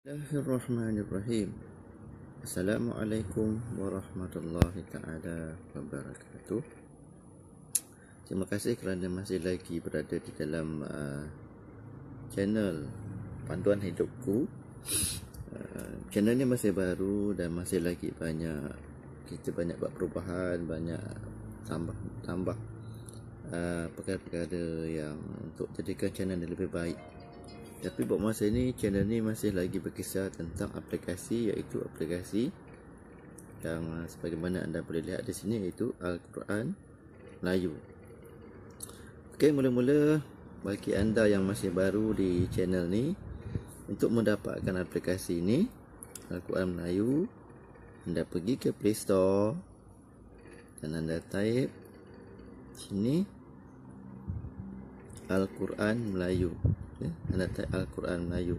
Bismillahirrahmanirrahim. Assalamualaikum warahmatullahi taala wabarakatuh. Terima kasih kerana masih lagi berada di dalam channel Panduan Hidupku. Channel ni masih baru dan masih lagi kita banyak buat perubahan, banyak tambah perkara-perkara yang untuk jadikan channel ni lebih baik. Tapi buat masa ni channel ni masih lagi berkisar tentang aplikasi, iaitu aplikasi yang sebagaimana anda boleh lihat di sini, iaitu Al-Quran Melayu. Okey, mula-mula bagi anda yang masih baru di channel ni, untuk mendapatkan aplikasi ni Al-Quran Melayu, anda pergi ke Play Store dan anda type sini Al-Quran Melayu. Anda type Al-Quran Melayu.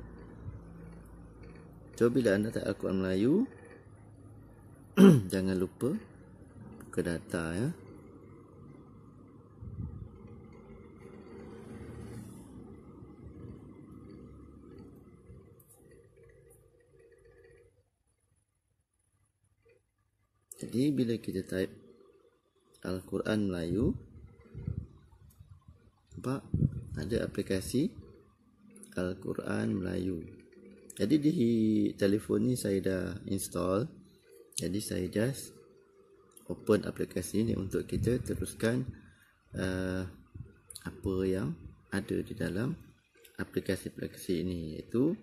So bila anda type Al-Quran Melayu, jangan lupa buka data ya. Jadi bila kita type Al-Quran Melayu, nampak ada aplikasi Al-Quran Melayu. Jadi di telefon ni saya dah install. Jadi saya just open aplikasi ni untuk kita teruskan apa yang ada di dalam aplikasi-aplikasi ini, iaitu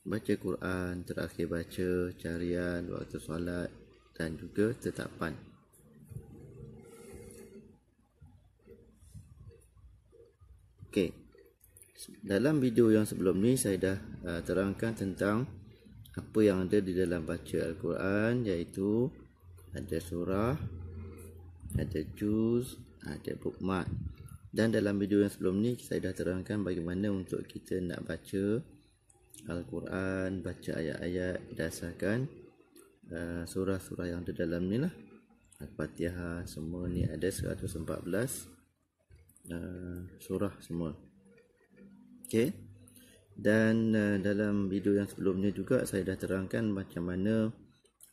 baca Quran, terakhir baca, carian, waktu solat dan juga tetapan. Okey. Dalam video yang sebelum ni saya dah terangkan tentang apa yang ada di dalam baca Al-Quran, iaitu ada surah, ada juz, ada bookmark. Dan dalam video yang sebelum ni saya dah terangkan bagaimana untuk kita nak baca Al-Quran, baca ayat-ayat berdasarkan surah-surah yang ada dalam ni lah. Al-Fatihah semua ni ada 114 surah semua. Okey. Dan dalam video yang sebelumnya juga saya dah terangkan macam mana,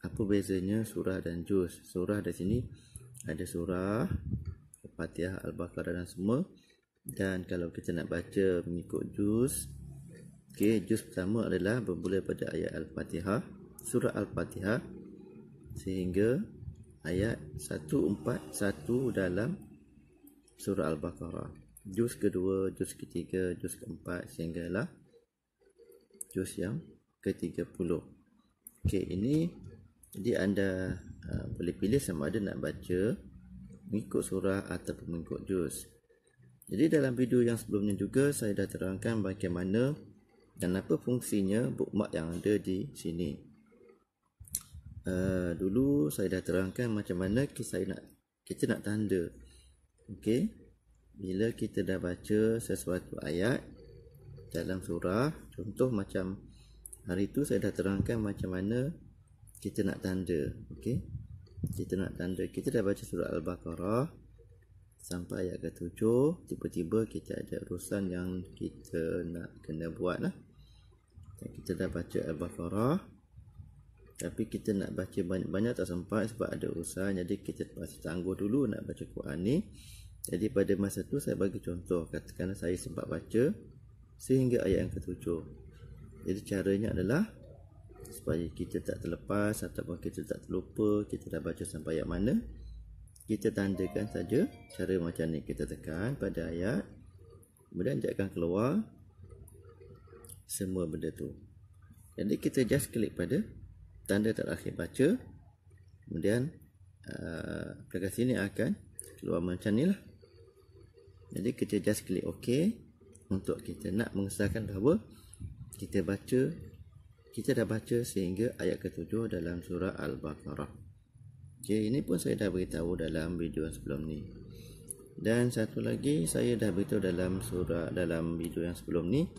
apa bezanya surah dan juz. Surah di sini ada surah, Al-Fatihah, Al-Baqarah dan semua. Dan kalau kita nak baca mengikut juz, okey, juz pertama adalah bermula pada ayat Al-Fatihah, surah Al-Fatihah sehingga ayat 141 dalam surah Al-Baqarah. Juz kedua, juz ketiga, juz keempat sehinggalah juz yang ke-30. Okey, ini jadi anda boleh pilih sama ada nak baca mengikut surah ataupun mengikut juz. Jadi dalam video yang sebelumnya juga saya dah terangkan bagaimana dan apa fungsinya bookmark yang ada di sini. Dulu saya dah terangkan macam mana kita nak tanda. Okey. Bila kita dah baca sesuatu ayat dalam surah, contoh macam hari tu saya dah terangkan macam mana kita nak tanda. Okey, kita nak tanda, kita dah baca surah Al-Baqarah sampai ayat ke-7, tiba-tiba kita ada urusan yang kita nak kena buat lah. Kita dah baca Al-Baqarah tapi kita nak baca banyak-banyak tak sempat sebab ada urusan, jadi kita terpaksa tangguh dulu nak baca Quran ni. Jadi pada masa tu saya bagi contoh, katakanlah saya sempat baca sehingga ayat yang ke-7. Jadi caranya adalah supaya kita tak terlepas ataupun kita tak terlupa kita dah baca sampai ayat mana, kita tandakan saja. Cara macam ni, kita tekan pada ayat, kemudian dia akan keluar semua benda tu. Jadi kita just klik pada tanda terakhir baca, kemudian aplikasi ni akan keluar macam ni lah. Jadi kita just klik OK untuk kita nak mengesahkan bahawa kita dah baca sehingga ayat ke-7 dalam surah Al-Baqarah. Okay, ini pun saya dah beritahu dalam video yang sebelum ni. Dan satu lagi saya dah beritahu dalam video yang sebelum ni,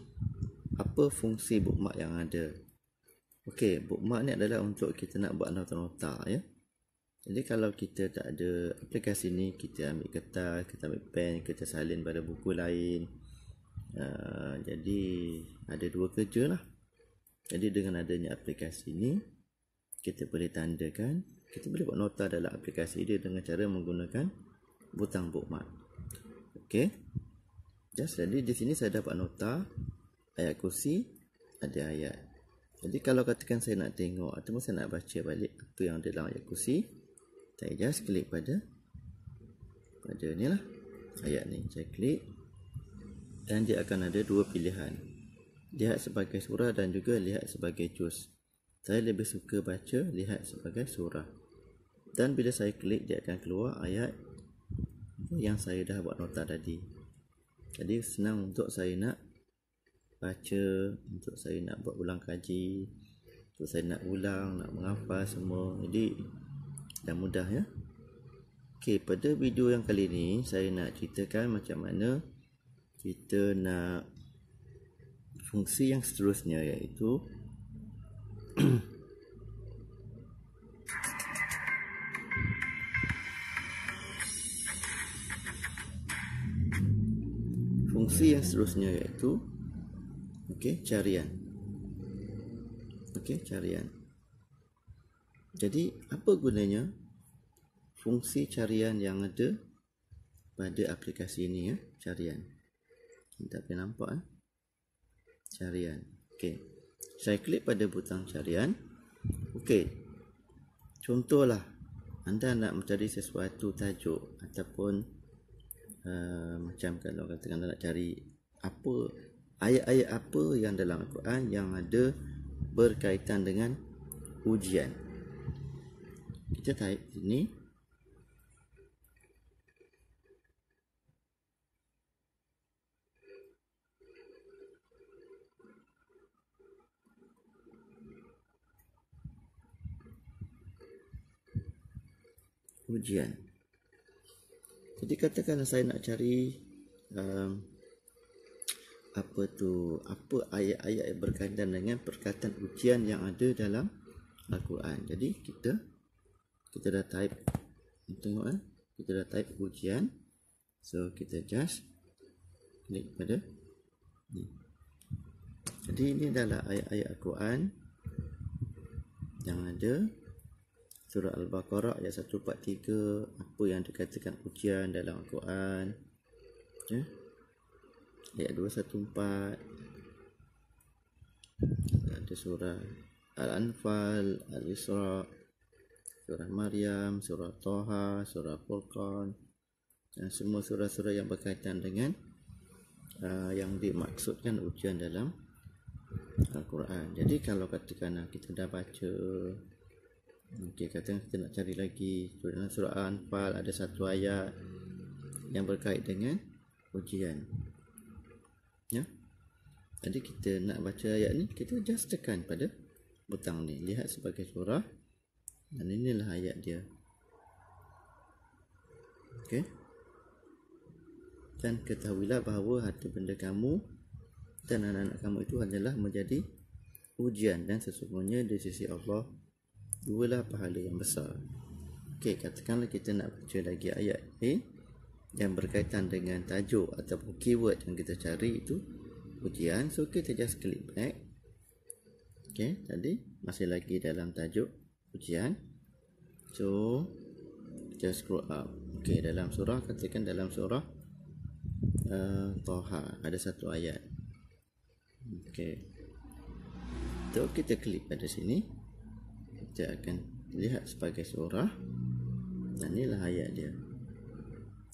apa fungsi bookmark yang ada. Okey, bookmark ni adalah untuk kita nak buat nota-nota ya. Jadi kalau kita tak ada aplikasi ni, kita ambil kertas, kita ambil pen, kita salin pada buku lain. Jadi ada dua kerja lah. Jadi dengan adanya aplikasi ini, kita boleh tandakan, kita boleh buat nota dalam aplikasi dia dengan cara menggunakan butang bookmark. Okey. Jadi di sini saya dapat nota ayat kursi, ada ayat. Jadi kalau katakan saya nak tengok ataupun saya nak baca balik apa yang ada dalam ayat kursi, saya just klik pada ni lah, ayat ni. Saya klik dan dia akan ada dua pilihan. Lihat sebagai surah dan juga lihat sebagai juz. Saya lebih suka baca lihat sebagai surah. Dan bila saya klik, dia akan keluar ayat yang saya dah buat nota tadi. Jadi senang untuk saya nak baca, untuk saya nak buat ulang kaji, untuk saya nak ulang, nak menghafal semua. Jadi dah mudah ya. Okey, pada video yang kali ni saya nak ceritakan macam mana kita nak fungsi yang seterusnya, iaitu fungsi yang seterusnya iaitu carian. Carian. Jadi apa gunanya fungsi carian yang ada pada aplikasi ini ya, carian. Tak boleh nampak carian. Okey. Saya klik pada butang carian. Okey. Contohlah anda nak mencari sesuatu tajuk ataupun macam kalau katakan anda nak cari apa ayat-ayat apa yang dalam Al-Quran yang ada berkaitan dengan ujian. Kita type sini. Ujian. Jadi katakan saya nak cari apa ayat-ayat yang berkaitan dengan perkataan ujian yang ada dalam Al-Quran. Jadi kita dah type, tengok kita dah type ujian. So kita just klik pada ni. Jadi ini adalah ayat-ayat Al-Quran yang ada. Surah Al-Baqarah ayat 143, apa yang dikatakan ujian dalam Al-Quran. Ayat 214. Ada surah Al-Anfal, Al-Isra, surah Maryam, surah Toha, surah Furqan, dan semua surah-surah yang berkaitan dengan yang dimaksudkan ujian dalam Al-Quran. Jadi kalau katakan kita dah baca, katakan kita nak cari lagi dalam surah Al-Anfal ada satu ayat yang berkait dengan ujian. Ya. Jadi kita nak baca ayat ni, kita just tekan pada butang ni, lihat sebagai surah, dan inilah ayat dia. Okey. Dan ketahuilah bahawa harta benda kamu dan anak-anak kamu itu adalah menjadi ujian, dan sesungguhnya di sisi Allah dualah pahala yang besar. Okey, katakanlah kita nak baca lagi ayat yang berkaitan dengan tajuk ataupun keyword yang kita cari itu ujian. So kita just klik back. Okey, tadi masih lagi dalam tajuk ujian. So just scroll up. Okey, dalam surah, katakan dalam surah Toha ada satu ayat. Okey, so kita klik pada sini. Kita akan lihat sebagai surah, dan inilah ayat dia,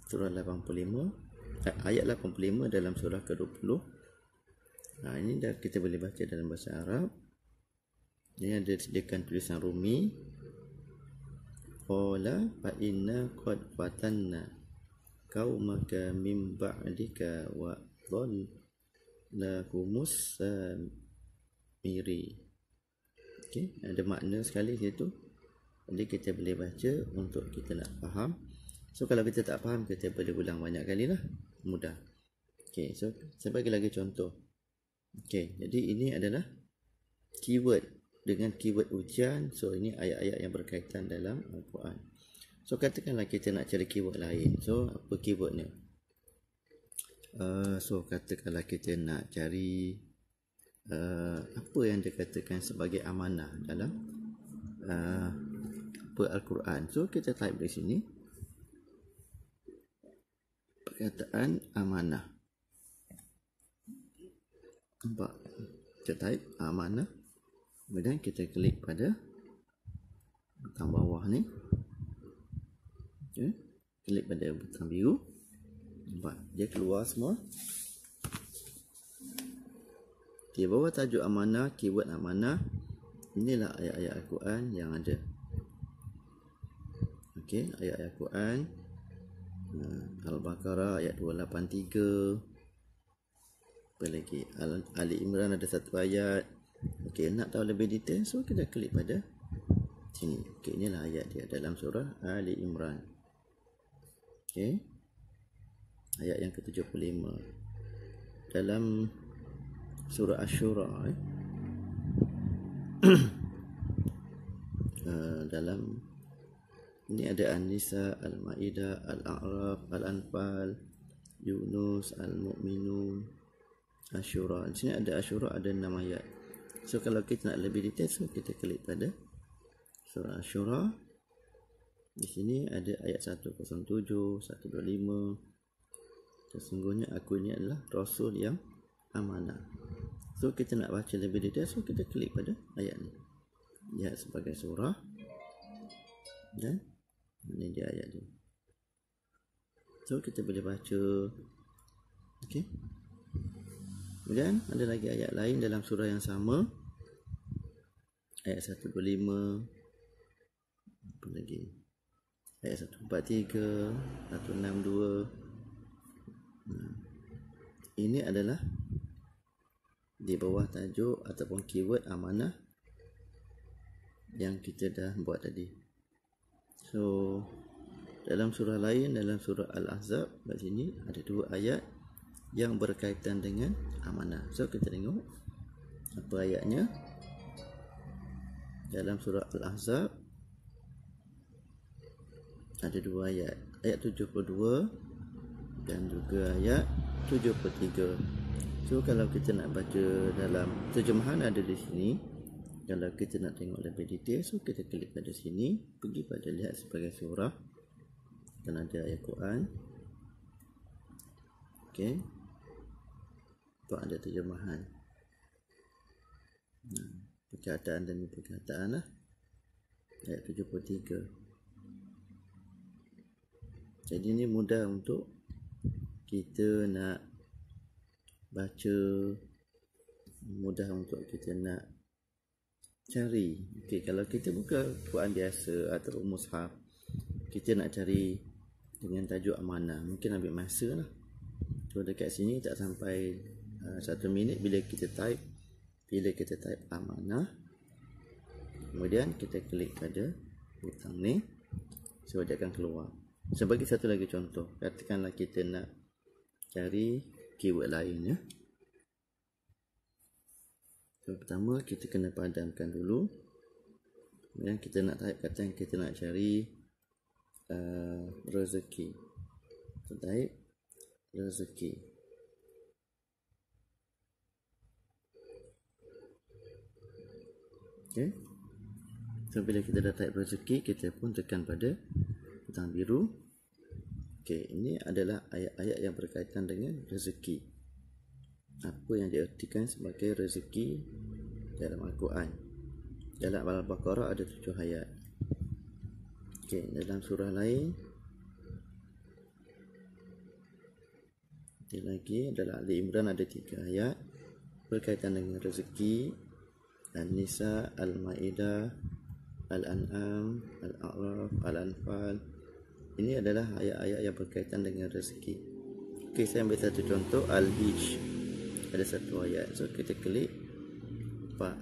surah 85, ayat 85 dalam surah ke-20. Ini dah kita boleh baca dalam bahasa Arab. Ini ada disediakan tulisan Rumi. Qala fa inna qad fatanna qaumaka min ba'dika wa dhallahumus samiri. Okey, ada makna sekali situ. Jadi kita boleh baca untuk kita nak faham. So kalau kita tak faham, kita boleh ulang banyak kali lah, mudah. Okey, so saya bagi lagi contoh. Okey, jadi ini adalah keyword dengan keyword ujian. So ini ayat-ayat yang berkaitan dalam Al-Quran. So katakanlah kita nak cari keyword lain. So apa keywordnya? So katakanlah kita nak cari apa yang dikatakan sebagai amanah dalam Al-Quran. So kita type di sini perkataan amanah. Nampak? Kita type amanah, kemudian kita klik pada butang bawah ni. Okay. Klik pada butang biru. Nampak? Dia keluar semua. Di bawah tajuk amanah, keyword amanah, inilah ayat-ayat Al-Quran yang ada. Okey, ayat-ayat Al-Quran, Al-Baqarah ayat 283. Apa lagi? Ali Imran ada satu ayat. Okey, nak tahu lebih detail, so kita klik pada sini. Okey, inilah ayat dia dalam surah Ali Imran. Okey, ayat yang ke-75 dalam surah Asy-Syura. Dalam ini ada An-Nisa, Al-Maidah, Al-A'raf, Al-Anfal, Yunus, Al-Mu'minun, Asy-Syura. Di sini ada Asy-Syura, ada 6 ayat. So kalau kita nak lebih detail, so kita klik pada surah Asy-Syura. Di sini ada ayat 107, 125. Sesungguhnya aku ini adalah Rasul yang amanah. So kita nak baca lebih detail, so kita klik pada ayat ni. Lihat sebagai surah. Dan ini dia ayat dia. So kita boleh baca. Okey. Kemudian ada lagi ayat lain dalam surah yang sama. Ayat 125. Apa lagi? Ayat 143, 162. Ini adalah di bawah tajuk ataupun keyword amanah yang kita dah buat tadi. So dalam surah lain, dalam surah Al-Ahzab, kat sini ada 2 ayat yang berkaitan dengan amanah. So kita tengok apa ayatnya. Dalam surah Al-Ahzab ada 2 ayat, ayat 72 dan juga ayat 73. So kalau kita nak baca dalam terjemahan ada di sini. Kalau kita nak tengok lebih detail, so kita klik pada sini, pergi pada lihat sebagai surah, dan ada ayat Quran. Okey, tu ada terjemahan. Perkataan demi perkataan lah. Ayat 73. Jadi ni mudah untuk kita nak baca, mudah untuk kita nak cari. Okey, kalau kita buka Quran biasa atau mushaf, kita nak cari dengan tajuk amanah, mungkin ambil masa lah. So dekat sini tak sampai 1 minit bila kita type amanah, kemudian kita klik pada butang ni, so dia akan keluar. So bagi satu lagi contoh, katakanlah kita nak cari keyword lain ya. So, pertama kita kena padamkan dulu. Kemudian kita nak type kata yang kita nak cari rezeki. So, type rezeki. Okay. So bila kita dah type rezeki, kita pun tekan pada butang biru. Okay, ini adalah ayat-ayat yang berkaitan dengan rezeki. Apa yang diartikan sebagai rezeki dalam Al-Quran. Dalam Al-Baqarah ada 7 ayat. Okey, dalam surah lain lagi dalam Ali Imran ada 3 ayat berkaitan dengan rezeki. An-Nisa, Al-Maidah, Al-An'am, Al-A'raf, Al-Anfal. Ini adalah ayat-ayat yang berkaitan dengan rezeki. Okey, saya ambil satu contoh, Al-Hijj. Ada 1 ayat. So kita klik. Nampak?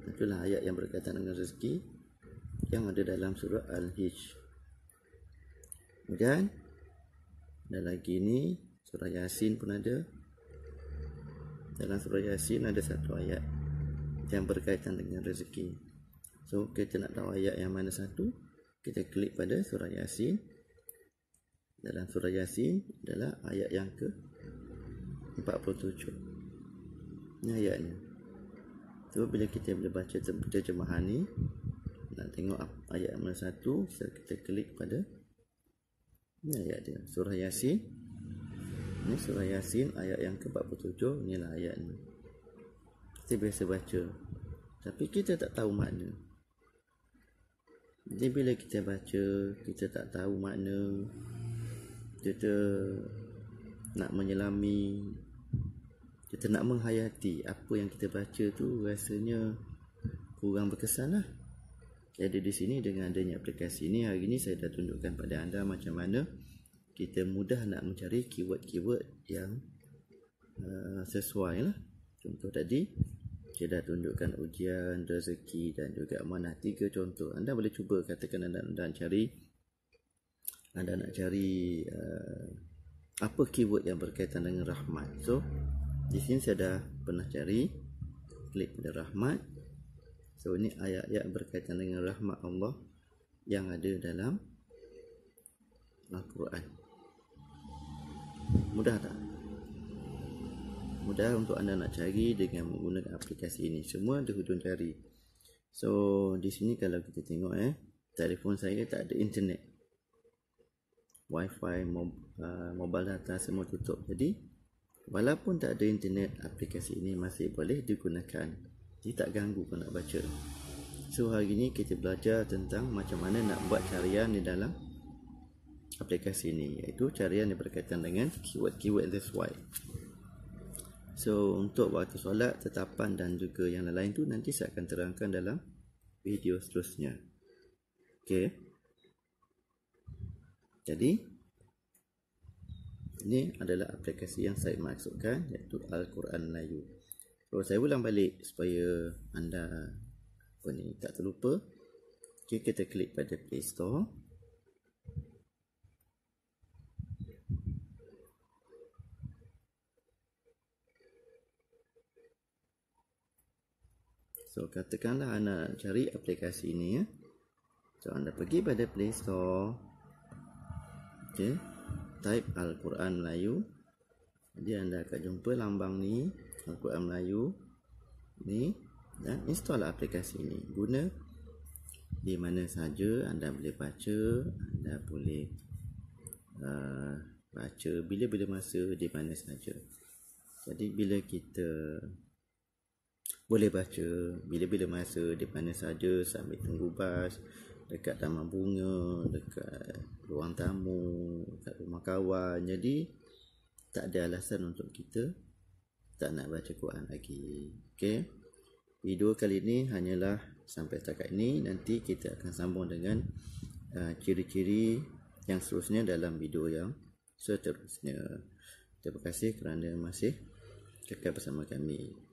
Itulah ayat yang berkaitan dengan rezeki yang ada dalam surah Al-Hijj. Kemudian ada lagi ni surah Yasin pun ada. Dalam surah Yasin ada 1 ayat yang berkaitan dengan rezeki. So kita nak tahu ayat yang mana satu, kita klik pada surah Yasin. Dalam surah Yasin adalah ayat yang ke 47. Ini ayatnya. So bila kita boleh baca terjemahan ni, nak tengok ayat mana satu, kita klik pada ni ayat dia, surah Yasin. Ni surah Yasin ayat yang ke-47. Inilah ayat ni. Kita biasa baca, tapi kita tak tahu makna. Jadi bila kita baca, kita tak tahu makna, kita nak menyelami, kita nak menghayati apa yang kita baca tu, rasanya kurang berkesan lah. Jadi di sini dengan adanya aplikasi ni, hari ni saya dah tunjukkan pada anda macam mana kita mudah nak mencari keyword-keyword yang sesuai lah. Contoh tadi saya dah tunjukkan ujian, rezeki dan juga amanah. 3 contoh. Anda boleh cuba, katakan anda nak cari apa keyword yang berkaitan dengan rahmat. So di sini saya dah pernah cari, klik pada rahmat. So ini ayat-ayat berkaitan dengan rahmat Allah yang ada dalam Al-Quran. Mudah tak? Mudah untuk anda nak cari dengan menggunakan aplikasi ini. Semua di hujung jari. So di sini kalau kita tengok telefon saya tak ada internet, wifi, mobile data semua tutup. Jadi walaupun tak ada internet, aplikasi ini masih boleh digunakan. Jadi tak ganggu kalau nak baca. So hari ini kita belajar tentang macam mana nak buat carian di dalam aplikasi ini, iaitu carian yang berkaitan dengan keyword-keyword sesuai. So untuk waktu solat, tetapan dan juga yang lain-lain tu nanti saya akan terangkan dalam video seterusnya. Okey. Jadi ini adalah aplikasi yang saya maksudkan, iaitu Al-Quran Melayu. So saya ulang balik supaya anda tak terlupa. Okay, kita klik pada Play Store. So katakanlah anda nak cari aplikasi ini So anda pergi pada Play Store. Okay, type Al-Quran Melayu. Jadi anda akan jumpa lambang ni, Al-Quran Melayu ni, dan install aplikasi ni. Guna di mana saja anda boleh baca, anda boleh baca bila-bila masa, di mana saja. Jadi bila kita boleh baca bila-bila masa, di mana saja, sambil tunggu bas, dekat taman bunga, dekat ruang tamu, dekat rumah kawan. Jadi tak ada alasan untuk kita tak nak baca Quran lagi. Okay, video kali ini hanyalah sampai setakat ini. Nanti kita akan sambung dengan ciri-ciri yang seterusnya dalam video yang seterusnya. Terima kasih kerana masih kekal bersama kami.